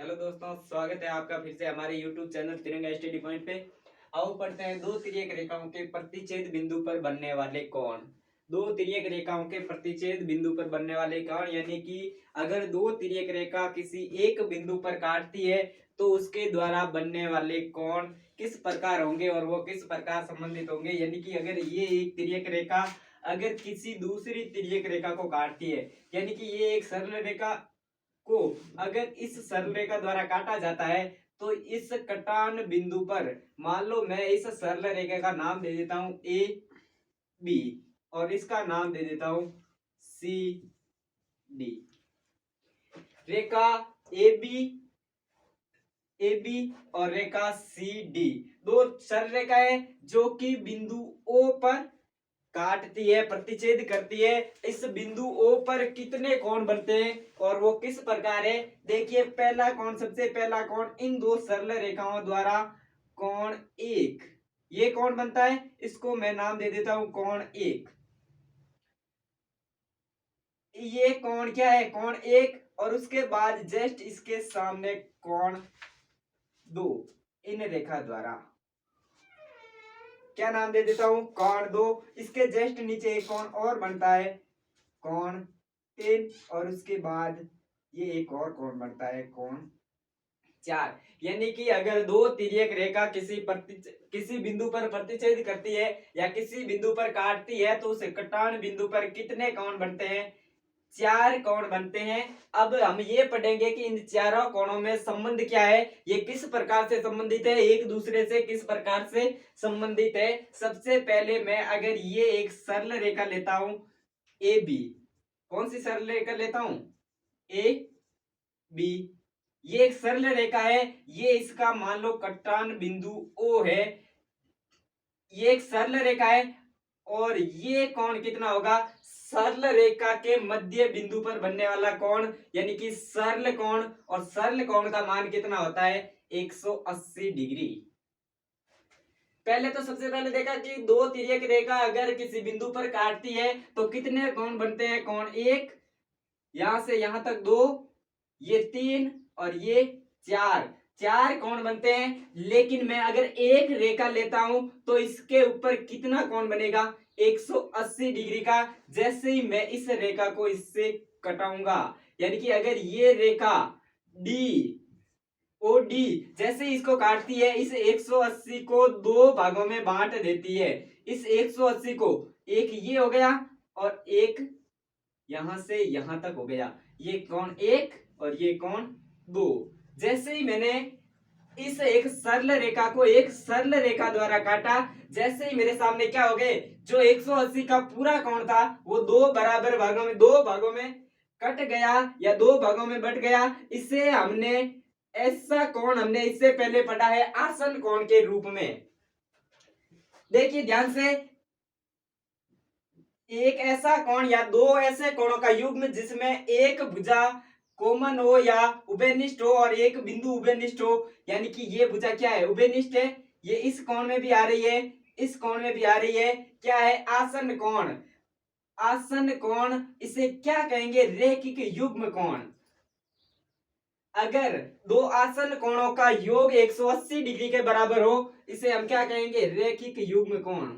Hello दोस्तों, स्वागत है आपका फिर से हमारे YouTube चैनल तिरंगा स्टडी पॉइंट पे। आओ पढ़ते हैं दो तिर्यक रेखाओं के प्रतिच्छेद बिंदु पर बनने वाले कोण। दो तिर्यक रेखाओं के प्रतिच्छेद बिंदु पर बनने वाले कोण यानी कि अगर दो तिर्यक रेखा किसी एक बिंदु पर काटती है तो उसके द्वारा बनने वाले कोण किस प्रकार होंगे और वो किस प्रकार संबंधित होंगे। यानी कि अगर ये एक तिर्यक रेखा अगर किसी दूसरी तिर्यक रेखा को काटती है, यानी कि ये एक सरल रेखा को अगर इस सरल रेखा द्वारा काटा जाता है तो इस कटान बिंदु पर मान लो मैं इस सरल रेखा का नाम दे देता हूं ए बी और इसका नाम दे देता हूं C D. Rekha A B और रेखा सी डी दो सरल रेखाएं जो कि बिंदु ओ पर काटती है, प्रतिच्छेद करती है। इस बिंदु ओ पर कितने कोण बनते हैं और वो किस प्रकार है। देखिए, पहला कोण, सबसे पहला कोण इन दो सरल रेखाओं द्वारा कोण एक, ये कोण बनता है, इसको मैं नाम दे देता हूं कोण एक। ये कोण क्या है, कोण एक। और उसके बाद जस्ट इसके सामने कोण दो, इन रेखा द्वारा क्या नाम दे देता हूं, कोण दो। इसके जस्ट नीचे एक कोण और बनता है कोण तीन और उसके बाद ये एक और कोण बनता है कोण चार। यानी कि अगर दो तिर्यक रेखा किसी बिंदु पर प्रतिच्छेद करती है या किसी बिंदु पर काटती है तो उस कटान बिंदु पर कितने कोण बनते हैं, चार कोण बनते हैं। अब हम ये पढ़ेंगे कि इन चारों कोणों में संबंध क्या है, ये किस प्रकार से संबंधित है, एक दूसरे से किस प्रकार से संबंधित है। सबसे पहले मैं अगर ये एक सरल रेखा लेता हूं ए बी, कौन सी सरल रेखा लेता हूं, ए बी, ये एक सरल रेखा है। ये इसका मान लो कटान बिंदु ओ है, ये एक सरल रेखा है। और ये कोण कितना होगा, सरल रेखा के मध्य बिंदु पर बनने वाला कोण यानी कि सरल कोण। और सरल कोण का मान कितना होता है, 180 डिग्री। पहले तो सबसे पहले देखा कि दो तिर्यक रेखा अगर किसी बिंदु पर काटती है तो कितने कोण बनते हैं, कोण एक, यहां से यहां तक दो, ये तीन और ये चार, चार कोण बनते हैं। लेकिन मैं अगर एक रेखा लेता हूं तो इसके ऊपर कितना कोण बनेगा, 180 डिग्री का। जैसे ही मैं इस रेखा को इससे कटाऊंगा, यानी कि अगर ये रेखा डी ओ डी जैसे ही इसको काटती है, इस 180 को दो भागों में बांट देती है। इस 180 को, एक ये हो गया और एक यहां से यहां तक हो गया, ये कोण एक और ये कोण दो। जैसे ही मैंने इस एक सरल रेखा को एक सरल रेखा द्वारा काटा, जैसे ही मेरे सामने क्या हो गए, जो 180 का पूरा कोण था वो दो बराबर भागों में, दो भागों में कट गया या दो भागों में बट गया। इसे हमने, ऐसा कोण हमने इससे पहले पढ़ा है आसन कोण के रूप में। देखिए ध्यान से, एक ऐसा कोण या दो ऐसे कोणों का युग्म जिसमें एक भुजा कॉमन हो या उभयनिष्ठ हो और एक बिंदु उभयनिष्ठ हो, यानी कि ये भुजा क्या है, उभयनिष्ठ है। ये इस कोण में भी आ रही है, इस कोण में भी आ रही है, क्या है, आसन कोण। आसन कोण, इसे क्या कहेंगे, रैखिक युग्म कोण। अगर दो आसन कोणों का योग 180 डिग्री के बराबर हो, इसे हम क्या कहेंगे, रैखिक युग्म कोण।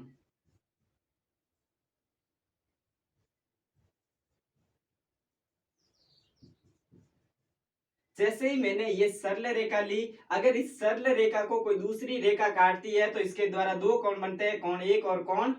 जैसे ही मैंने ये सरल रेखा ली, अगर इस सरल रेखा को कोई दूसरी रेखा काटती है तो इसके द्वारा दो कोण बनते हैं, कोण एक और कोण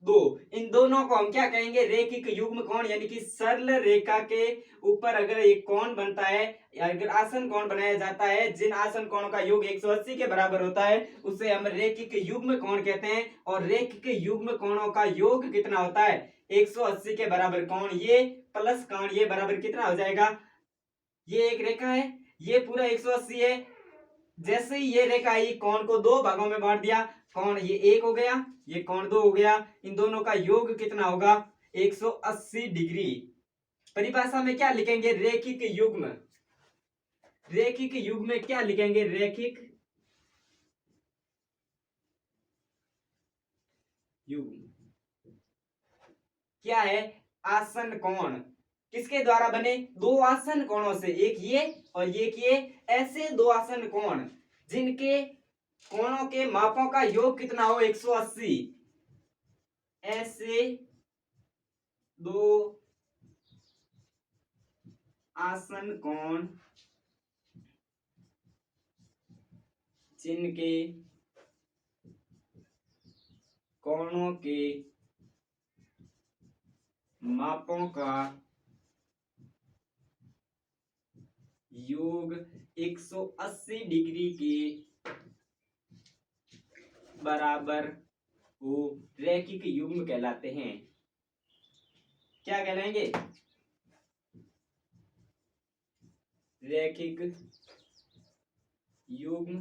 दो। इन दोनों को हम क्या कहेंगे, रैखिक युग्म कोण। यानी कि सरल रेखा के ऊपर अगर एक कोण बनता है या अगर आसन कोण बनाया जाता है, जिन आसन कोणों का योग 180 के बराबर होता है उसे हम रैखिक युग्म कोण कहते हैं। और रैखिक युग्म कोणों का योग कितना होता है, 180 के बराबर कोण ये प्लस कोण ये बराबर कितना हो जाएगा, ये एक रेखा है, ये पूरा 180 है। जैसे ही ये रेखा आई, कोण को दो भागों में बांट दिया, कोण ये एक हो गया, ये कोण दो हो गया। इन दोनों का योग कितना होगा, 180 डिग्री। परिभाषा में क्या लिखेंगे, रैखिक युग्म। रैखिक युग्म में क्या लिखेंगे, रैखिक युग्म क्या है, आसन कोण। किसके द्वारा बने? दो आसन कोणों से, एक ये और एक ये, ऐसे दो आसन कोण जिनके कोणों के मापों का योग कितना हो? 180। ऐसे दो आसन कोण जिनके कोणों के मापों का योग 180 डिग्री के बराबर वो रैखिक युग्म कहलाते हैं। क्या कहलाएंगे? रैखिक युग्म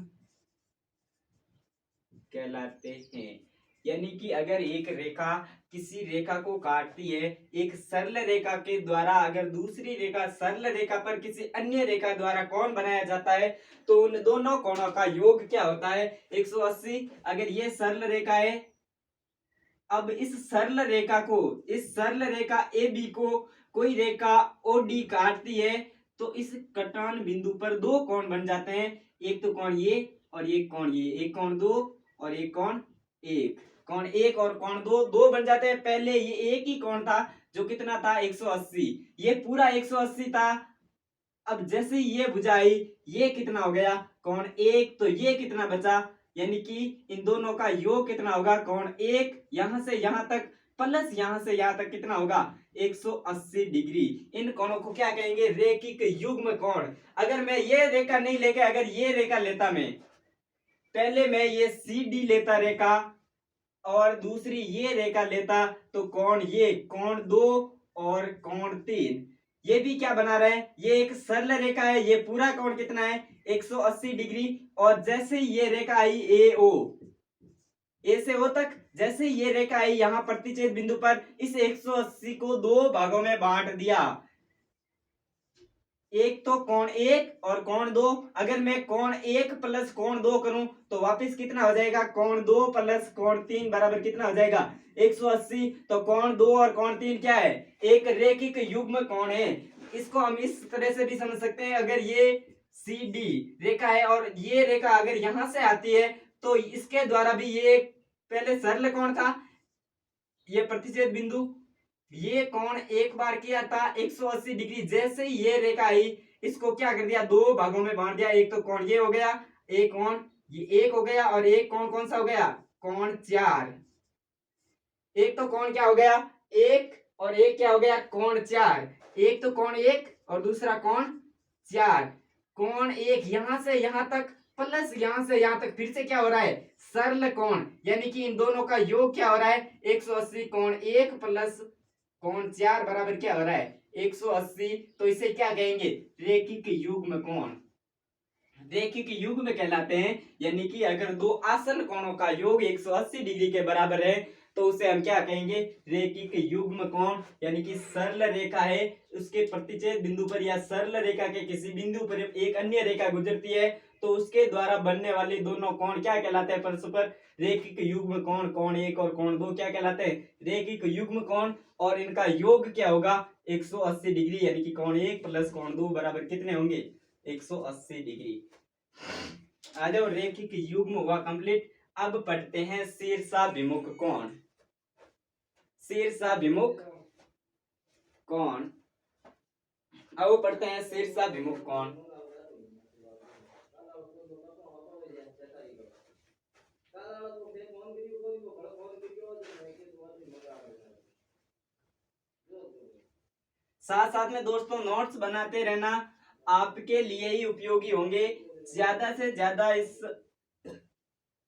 कहलाते हैं। यानी कि अगर एक रेखा किसी रेखा को काटती है, एक सरल रेखा के द्वारा अगर दूसरी रेखा सरल रेखा पर किसी अन्य रेखा द्वारा कोण बनाया जाता है तो उन दोनों कोणों का योग क्या होता है? 180। अगर ये सरल रेखा है, अब इस सरल रेखा ए बी को कोई रेखा ओ डी काटती है तो इस कटान बिंदु पर दो कोण बन जाते हैं। एक तो कोण ये और एक कोण ये, एक कोण दो और एक कोण एक, कोण एक और कोण दो, दो बन जाते हैं। पहले ये एक ही कोण था जो कितना था? 180। ये पूरा 180 था। अब जैसे ये बुझाई, ये कितना हो गया? कोण एक। तो ये कितना बचा? यानी कि इन दोनों का योग कितना होगा? कोण एक यहां से यहां तक प्लस यहां से यहां तक कितना होगा? 180 डिग्री। इन कोणों को क्या कहेंगे? रैखिक युग्म कोण। अगर मैं ये रेखा नहीं लेके अगर ये रेखा लेता, मैं पहले मैं ये सी डी लेता रेखा और दूसरी ये रेखा लेता तो कोण ये, कोण दो और कोण तीन, ये भी क्या बना रहे हैं? ये एक सरल रेखा है। ये पूरा कोण कितना है? 180 डिग्री। और जैसे ये रेखा आई ए ओ, ए से ओ तक, जैसे ये रेखा आई यहां प्रतिच्छेद बिंदु पर, इस 180 को दो भागों में बांट दिया। एक तो कोण एक और कोण दो। अगर मैं कोण एक प्लस कोण दो करूं तो वापस कितना हो जाएगा? कोण दो प्लस कोण तीन बराबर कितना हो जाएगा? 180। तो कोण दो और कोण तीन क्या है? एक रैखिक युग्म कोण है। इसको हम इस तरह से भी समझ सकते हैं, अगर ये सी डी रेखा है और ये रेखा अगर यहां से आती है तो इसके द्वारा भी ये पहले सरल कोण था, ये प्रतिच्छेद बिंदु, ये कोण एक बार किया था 180 डिग्री। जैसे ही ये रेखा आई इसको क्या कर दिया? दो भागों में बांट दिया। एक तो कोण ये हो गया, एक कोण ये एक हो गया और एक कोण कौन सा हो गया? कोण चार। एक तो कोण क्या हो गया? एक और एक क्या हो गया? कोण चार। एक तो कोण एक और दूसरा कोण चार। कोण एक यहां से यहां तक प्लस यहां से यहां तक फिर से क्या हो रहा है? सरल कोण। यानी कि इन दोनों का योग क्या हो रहा है? 180। कोण एक प्लस कोण चार बराबर क्या हो रहा है? 180। तो इसे क्या कहेंगे? रैखिक युग्म कोण। रैखिक युग्म कहलाते हैं। यानी कि अगर दो आसन कोणों का योग 180 डिग्री के बराबर है तो उसे हम क्या कहेंगे? रैखिक युग्म कोण। यानी कि सरल रेखा है, उसके प्रतिच्छेद बिंदु पर या सरल रेखा के किसी बिंदु पर एक अन्य रेखा गुजरती है तो उसके द्वारा बनने वाले दोनों कोण क्या कहलाते हैं? परस्पर रैखिक युग्म कोण। कोण एक और कोण दो क्या कहलाते हैं? रैखिक युग्म कोण। और इनका योग क्या होगा? 180 डिग्री। यानी कि कोण एक प्लस कोण दो बराबर कितने होंगे? 180 डिग्री। आ जाओ, रैखिक युग्म हुआ कंप्लीट। अब पढ़ते हैं शीर्षाभिमुख कोण। शीर्षाभिमुख कोण। अब पढ़ते हैं शीर्षाभिमुख कोण। साथ साथ में दोस्तों नोट्स बनाते रहना, आपके लिए ही उपयोगी होंगे। ज्यादा से ज्यादा इस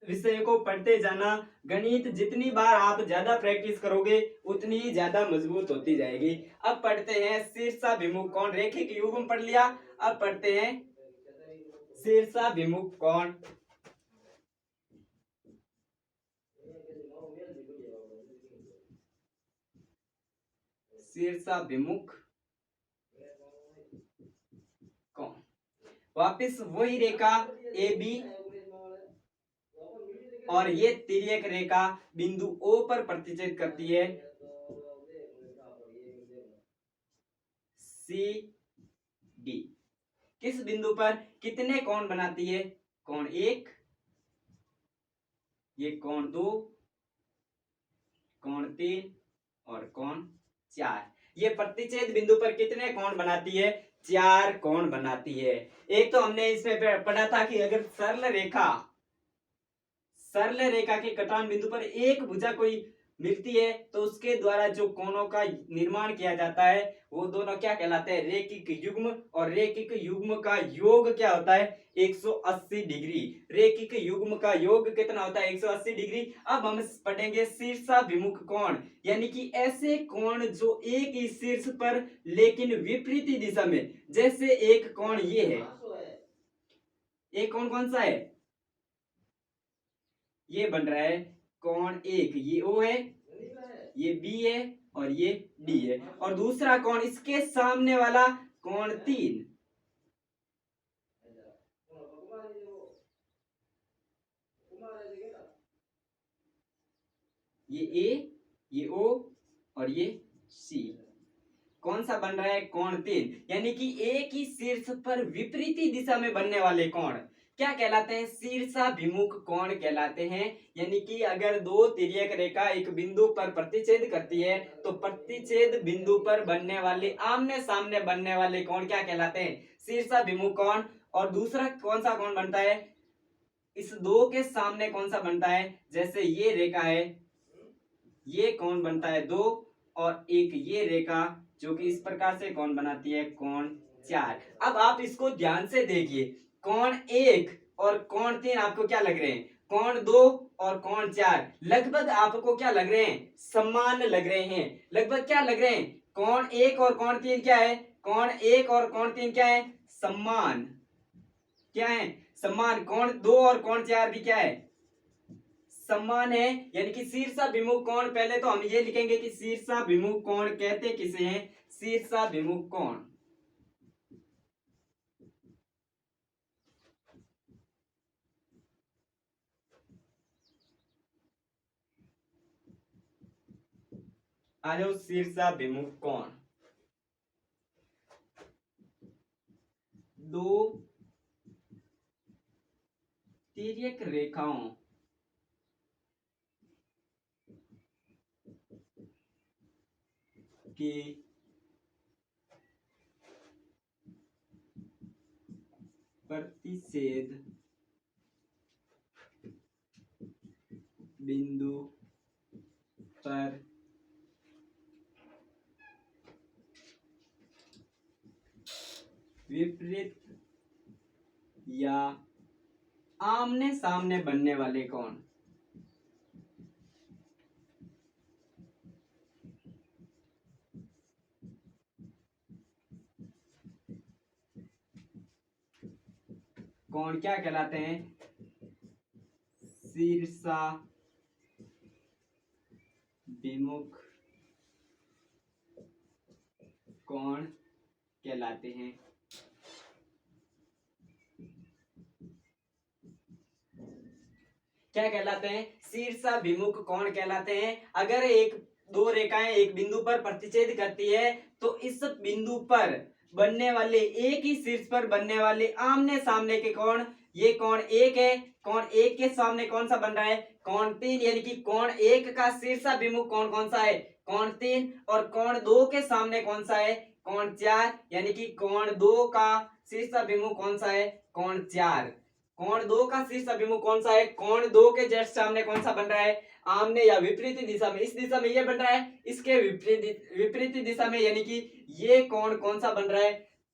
विषय को पढ़ते जाना। गणित जितनी बार आप ज्यादा प्रैक्टिस करोगे उतनी ही ज्यादा मजबूत होती जाएगी। अब पढ़ते हैं शीर्षाभिमुख कोण। रैखिक युग्म पढ़ लिया, अब पढ़ते हैं शीर्षाभिमुख कोण। शीर्षाभिमुख कोण वापिस वही रेखा ए बी और ये तिर्यक रेखा बिंदु O पर प्रतिच्छेद करती है। सी डी किस बिंदु पर कितने कोण बनाती है? कोण 1, ये कोण 2, कोण 3 और कोण 4। ये प्रतिच्छेद बिंदु पर कितने कोण बनाती है? 4 कोण बनाती है। एक तो हमने इसमें पढ़ा था कि अगर सरल रेखा के कटान बिंदु पर एक भुजा कोई मिलती है तो उसके द्वारा जो कोणों का निर्माण किया जाता है वो दोनों क्या कहलाते हैं? रेखिक युग्म। और रेखिक युग्म का योग क्या होता है? 180 डिग्री। रेखिक युग्म का योग कितना होता है? 180 डिग्री। अब हम पढ़ेंगे शीर्षाभिमुख कोण, यानी कि ऐसे कोण जो एक ही शीर्ष पर लेकिन विपरीत दिशा में। जैसे एक कोण ये है, एक कोण कौन सा है? ये बन रहा है कोण 1, ये O है, ये B है और ये D है। और दूसरा कोण इसके सामने वाला कोण 3, ये A, ये O और ये C। कौन सा बन रहा है? कोण 3। यानी कि एक ही शीर्ष पर विपरीत दिशा में बनने वाले कोण क्या कहलाते हैं? शीर्षाभिमुख कोण कहलाते हैं। यानी कि अगर दो तिर्यक रेखा एक बिंदु पर प्रतिच्छेद करती है तो प्रतिच्छेद बिंदु पर बनने वाले आमने सामने बनने वाले कोण क्या कहलाते हैं? शीर्षाभिमुख कोण। और दूसरा कौन सा कोण बनता है? इस दो के सामने कौन सा बनता है? जैसे ये रेखा है, ये कोण बनता है 2 और एक ये रेखा जो कि इस प्रकार से कोण बनाती है कोण 4। अब आप इसको ध्यान से देखिए, कोण 1 और कोण 3 आपको क्या लग रहे हैं? कोण 2 और कोण 4 लगभग आपको क्या लग रहे हैं? समान लग रहे हैं। लगभग क्या लग रहे हैं? कोण 1 और कोण 3 क्या है? कोण 1 और कोण 3 क्या है? समान। क्या है? समान। कोण 2 और कोण 4 भी क्या है? समान है। यानी कि शीर्षाभिमुख कोण, पहले तो हम ये लिखेंगे कि शीर्षाभिमुख कोण कहते किसे हैं? शीर्षाभिमुख कोण। आ जाओ, शीर्षाभिमुख कोण दो तिर्यक रेखाओं के प्रतिच्छेद बिंदु पर विपरीत या आमने सामने बनने वाले कोण कोण क्या कहलाते हैं? शीर्षाभिमुख कोण कहलाते हैं। क्या कहलाते हैं? शीर्षाभिमुख कोण कहलाते हैं। अगर एक दो रेखाएं एक बिंदु पर प्रतिच्छेद करती है तो इस बिंदु पर बनने वाले एक ही शीर्ष पर बनने वाले आमने सामने के कोण, ये कोण 1 है। कोण 1 के सामने कौन सा बन रहा है? कोण 3। यानी कि कोण 1 का शीर्षाभिमुख कोण कौन सा है? कोण 3। और कोण 2 के सामने कौन सा है? कोण 4। यानी कि कोण 2 का शीर्षाभिमुख कौन सा है? कोण 4। कोण 2 का शीर्षाभिमुख कौन सा है? कोण 2 के जस्ट सामने कौन सा बन रहा है? आमने या विपरीत दिशा में। इस दिशा में ये बन रहा है, इसके विपरीत दिशा में, यानी कि ये कोण कौन सा बन रहा है?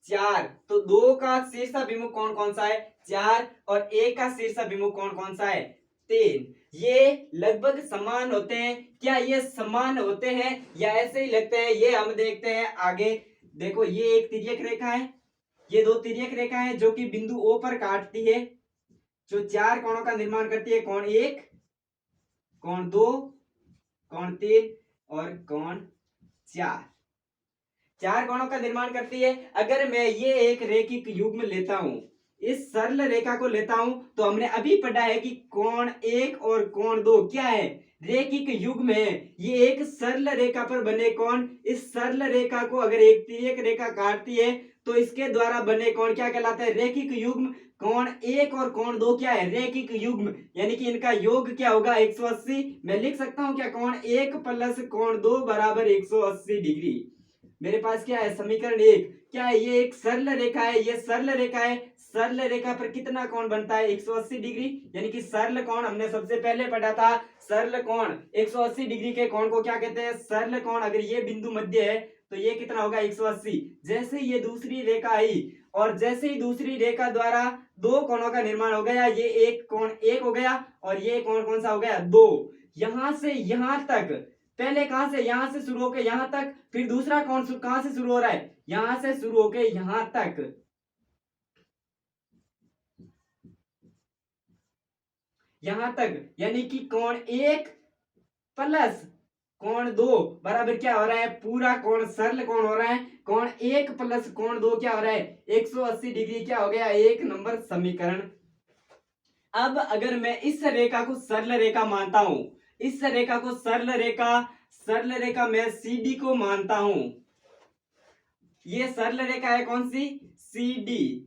4। तो 2 का शीर्षाभिमुख कोण कौन सा है? 4। और 1 का शीर्षाभिमुख कोण कौन सा है? 3। ये लगभग समान होते हैं। क्या ये समान होते हैं या ऐसे ही लगते हैं? ये हम देखते हैं आगे। देखो, ये एक तिर्यक रेखा है, ये दो तिर्यक रेखा है जो कि बिंदु O पर काटती है, जो 4 कोणों का निर्माण करती है। कोण 1, कोण 2, कोण 3 और कोण 4। 4 कोणों का निर्माण करती है। अगर मैं ये एक रेखिक युग्म लेता हूं, इस सरल रेखा को लेता हूं, तो हमने अभी पढ़ा है कि कोण 1 और कोण 2 क्या है? रेखिक युग्म है, ये एक सरल रेखा पर बने कोण, इस सरल रेखा को अगर एक तिर्यक रेखा काटती है तो इसके द्वारा बने कोण क्या कहलाता है, रेखिक युग्म। कोण एक और कोण दो क्या है, रेखिक युग्म, यानी कि इनका योग क्या होगा 180। मैं लिख सकता हूं क्या, कोण एक प्लस कोण दो बराबर 180 डिग्री। मेरे पास क्या है, समीकरण एक क्या है, ये एक सरल रेखा है, ये सरल रेखा है, सरल रेखा पर कितना कोण बनता है 180 डिग्री, यानी कि सरल कोण हमने सबसे पहले पढ़ा था, सरल कोण 180 डिग्री के कोण को क्या कहते हैं, सरल कोण। अगर ये बिंदु मध्य है तो ये कितना होगा 180। जैसे ये दूसरी रेखा आई और जैसे ही दूसरी रेखा द्वारा दो कोणों का निर्माण हो गया, ये एक कोण एक हो गया और ये कोण कौन सा हो गया, दो। यहां से यहां तक, पहले कहां से, यहां से शुरू होकर यहां तक, फिर दूसरा कोण कहां से शुरू हो रहा है, यहां से शुरू होकर यहां तक, यहां तक, यानी कि कोण एक प्लस कोण दो बराबर क्या हो रहा है, पूरा कोण सरल कोण हो रहा है, कोण एक प्लस कोण दो क्या हो रहा है 180 डिग्री, क्या हो गया, एक नंबर समीकरण। अब अगर मैं इस रेखा को सरल रेखा मानता हूं, इस रेखा को सरल रेखा, सरल रेखा मैं सीडी को मानता हूं, ये सरल रेखा है कौन सी, सीडी।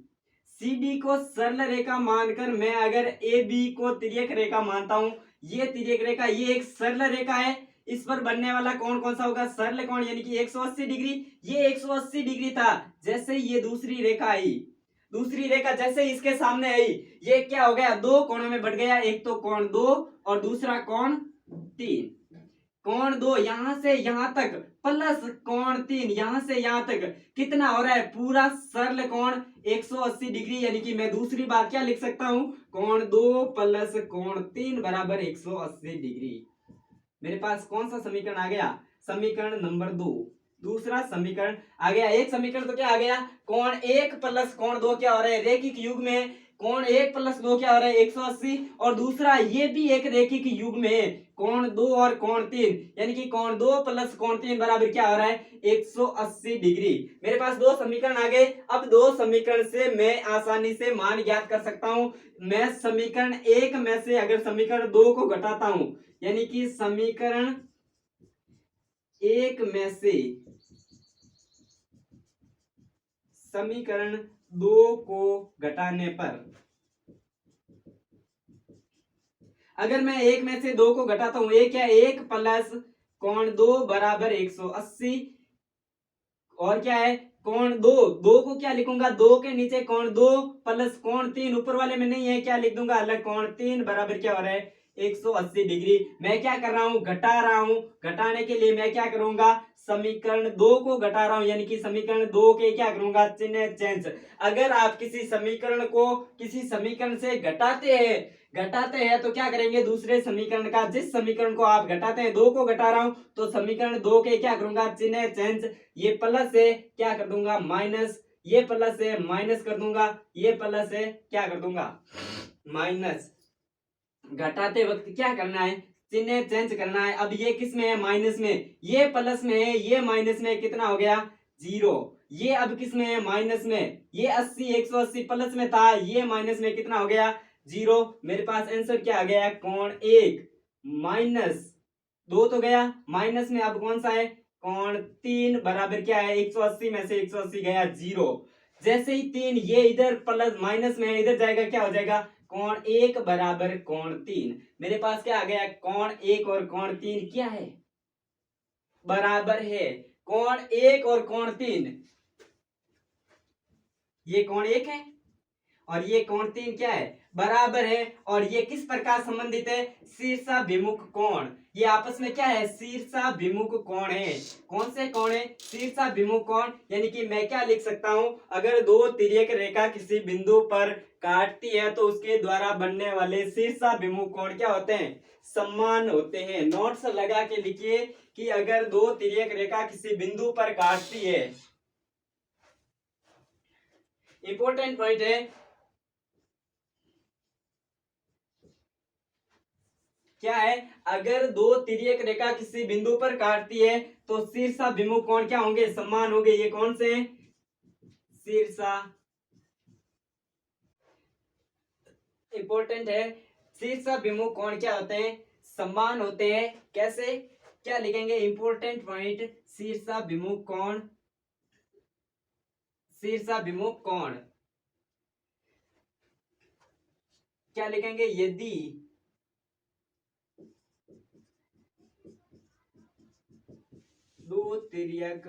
सीडी को सरल रेखा मानकर मैं अगर ए बी को तिर्यक रेखा मानता हूं, ये तिर्यक रेखा, ये एक सरल रेखा है, इस पर बनने वाला कोण कौन सा होगा, सरल कोण, यानी कि 180 डिग्री। ये 180 डिग्री था, जैसे ये दूसरी रेखा आई, दूसरी रेखा जैसे इसके सामने आई, ये क्या हो गया, दो कोणों में बढ़ गया, एक तो कोण दो और दूसरा कोण तीन। कोण दो यहां से यहां तक प्लस कोण तीन यहां से यहां तक, कितना हो रहा है, पूरा सरल कोण 180 डिग्री, यानी कि मैं दूसरी बात क्या लिख सकता हूं, कोण दो प्लस कोण तीन बराबर 180 डिग्री। मेरे पास कौन सा समीकरण आ गया, समीकरण नंबर दो, दूसरा समीकरण आ गया। एक समीकरण तो क्या आ गया, कोण एक प्लस कोण दो क्या हो रहा है, रेखिक युग्म में, कोण एक प्लस दो क्या हो रहा है 180, और दूसरा ये भी एक रेखिक युग्म में, कोण दो और कोण तीन, यानी कि कोण दो प्लस कोण तीन बराबर क्या हो रहा है 180 डिग्री। मेरे पास दो समीकरण आ गए। अब दो समीकरण से मैं आसानी से मान ज्ञात कर सकता हूं। मैं समीकरण एक में से अगर समीकरण दो को घटाता हूं, यानी कि समीकरण एक में से समीकरण दो को घटाने पर, अगर मैं एक में से दो को घटाता हूं, एक क्या, एक प्लस कोण दो बराबर 180, और क्या है, कोण दो, दो को क्या लिखूंगा, दो के नीचे कोण दो प्लस कोण तीन, ऊपर वाले में नहीं है, क्या लिख दूंगा अलग, कोण तीन बराबर क्या हो रहा है 180 डिग्री। मैं क्या कर रहा हूं, घटा रहा हूं, घटाने के लिए मैं क्या करूंगा, समीकरण दो को घटा रहा हूं, यानी कि समीकरण दो के क्या करूंगा, चिन्ह चेंज। अगर आप किसी समीकरण को किसी समीकरण से घटाते हैं तो क्या करेंगे, दूसरे समीकरण का, जिस समीकरण को आप घटाते हैं, दो को घटा रहा हूं तो समीकरण दो के क्या करूंगा, चिन्ह चेंज, ये प्लस है क्या कर दूंगा माइनस, ये प्लस है माइनस कर दूंगा, ये प्लस है क्या कर दूंगा माइनस। घटाते वक्त क्या करना है, चिन्ह चेंज करना है। अब ये किस में है, माइनस में, ये प्लस में है, ये माइनस में, कितना हो गया जीरो। ये अब किस में है, माइनस में, ये 80 180 प्लस में था, ये माइनस में, कितना हो गया जीरो। मेरे पास आंसर क्या आ गया, कोण एक माइनस दो तो गया, माइनस में अब कौन सा है, कोण तीन बराबर क्या है 180 में से 180 गया जीरो। जैसे ही तीन ये इधर प्लस माइनस में है, इधर जाएगा, क्या हो जाएगा, कोण एक बराबर कोण तीन। मेरे पास क्या आ गया, कोण एक और कोण तीन क्या है, बराबर है। कोण एक और कोण तीन, ये कोण एक है और ये कोण तीन क्या है, बराबर है। और ये किस प्रकार संबंधित है, शीर्षाभिमुख कोण, ये आपस में क्या है, शीर्षाभिमुख कोण है। कौन से कोण है, शीर्षाभिमुख कोण, यानी कि मैं क्या लिख सकता हूं, अगर दो तिर्यक रेखा किसी बिंदु पर काटती है तो उसके द्वारा बनने वाले शीर्षाभिमुख कोण क्या होते हैं, समान होते हैं। नोट्स लगा के लिखिए कि अगर दो तिर्यक रेखा किसी बिंदु पर काटती है, इंपॉर्टेंट पॉइंट है, क्या है, अगर दो तिर्यक रेखा किसी बिंदु पर काटती है तो शीर्षाभिमुख कोण क्या होंगे, समान होंगे। ये कौन से हैं, शीर्षा, इंपॉर्टेंट है, शीर्षाभिमुख कोण क्या होते हैं, समान होते हैं। कैसे, क्या लिखेंगे? इंपॉर्टेंट पॉइंट, शीर्षाभिमुख कोण, शीर्षाभिमुख कोण क्या लिखेंगे? यदि दो तिर्यक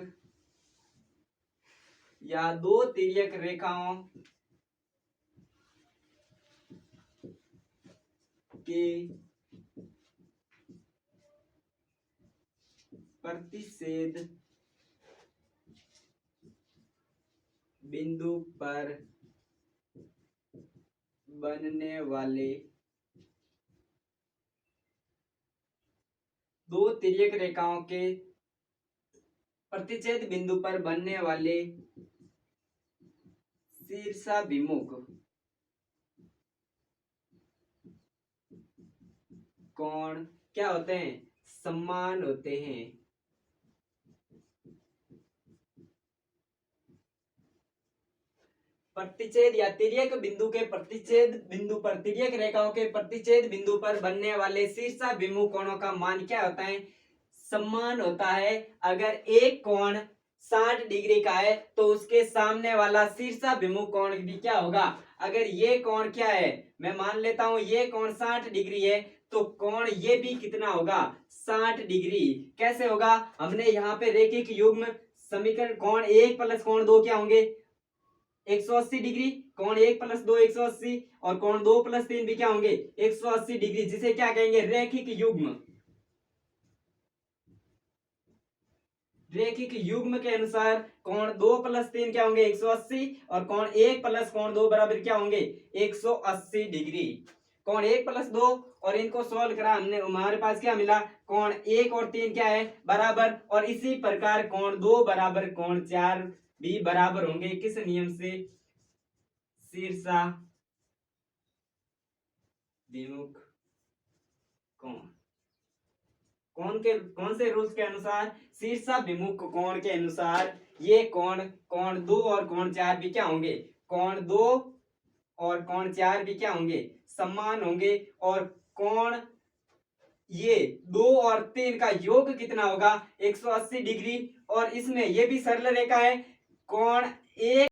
या दो तिर्यक रेखाओं के प्रतिच्छेद बिंदु पर बनने वाले दो तिर्यक रेखाओं के प्रतिच्छेद बिंदु पर बनने वाले शीर्षाभिमुख कोण क्या होते हैं? समान होते हैं। प्रतिच्छेद या तिर्यक बिंदु के प्रतिच्छेद बिंदु पर, तिर्यक रेखाओं के प्रतिच्छेद बिंदु पर बनने वाले शीर्षाभिमुख कोणों का मान क्या होता है? समान होता है। अगर एक कोण 60 डिग्री का है तो उसके सामने वाला शीर्षाभिमुख कोण भी क्या होगा? अगर ये कोण क्या है, मैं मान लेता हूं ये कोण 60 डिग्री है, तो कोण ये भी कितना होगा? 60 डिग्री। कैसे होगा? हमने यहाँ पे रैखिक युग्म समीकरण, कोण 1 प्लस कोण 2 क्या होंगे? 180 डिग्री। कोण 1 प्लस 2 180, और कोण 2 प्लस 3 भी क्या होंगे? 180 डिग्री, जिसे क्या कहेंगे? रैखिक युग्म। रैखिक युग्म के अनुसार कोण 2 प्लस 3 क्या होंगे? 180, और कोण 1 प्लस कोण 2 बराबर क्या होंगे? 180 डिग्री। कोण 1 प्लस 2, और इनको सोल्व करा हमने, हमारे पास क्या मिला? कोण 1 और 3 क्या है? बराबर। और इसी प्रकार कोण 2 बराबर कोण 4 भी बराबर होंगे। किस नियम से? शीर्षाभिमुख कोण। कौन से रूल्स के अनुसार? शीर्षाभिमुख कोण के अनुसार ये कोण, कोण 2 और कोण 4 भी क्या होंगे? कोण 2 और कोण 4 भी क्या होंगे? समान होंगे। और कोण ये 2 और 3 का योग कितना होगा? 180 डिग्री। और इसमें ये भी सरल रेखा है। कोण 1